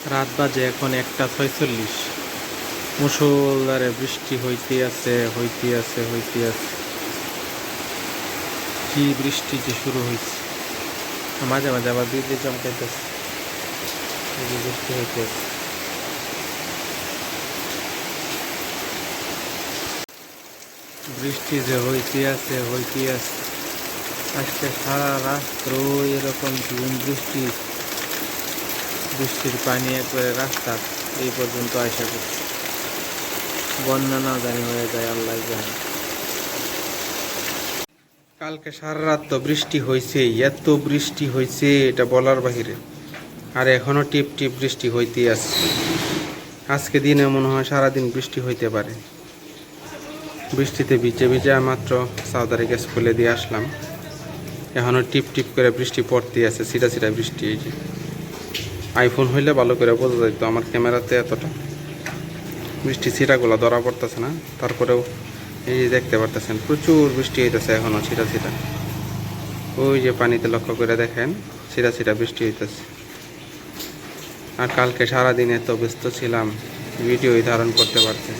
রাত বাজে এখন 1:46। মুষলধারে বৃষ্টি হইতে আছে হইতে আছে হইতে আছে। কি বৃষ্টি যে শুরু হয়েছে, মাঝে মাঝে আবার বিদ্যুৎ চমকাইতেছে। বৃষ্টি হইতে আছে। বৃষ্টি যে হইতে আছে হইতে আছে। আজকে সারা রাত্র এরকম ঝুম বৃষ্টি, বৃষ্টির পানি একবারে রাস্তা এই পর্যন্ত আসা করছে। বন্যা না জানি হয়ে যায়, আল্লাহ জানে। কালকে সারা রাত তো বৃষ্টি হয়েছে, এত বৃষ্টি হয়েছে এটা বলার বাহিরে। আর এখনো টিপ টিপ বৃষ্টি হইতেই আছে। আজকে দিনে মনে হয় সারাদিন বৃষ্টি হইতে পারে। বৃষ্টিতে ভিজে ভিজে মাত্র সাউদারিকে স্কুলে দিয়ে আসলাম। এখনো টিপ টিপ করে বৃষ্টি পড়তেই আছে, সিটা সিটা বৃষ্টি। এই যে আইফোন হইলে ভালো করে বোঝা যেত, আমার ক্যামেরাতে এতটা বৃষ্টি ছিটাগুলো ধরা পড়তেছে না। তারপরেও এই যে দেখতে পারতেছেন প্রচুর বৃষ্টি হইতেছে এখনো ছিটা ছিটা। ওই যে পানিতে লক্ষ্য করে দেখেন ছিটা ছিটা বৃষ্টি হইতেছে। আর কালকে সারাদিন এত ব্যস্ত ছিলাম, ভিডিওই ধারণ করতে পারছি।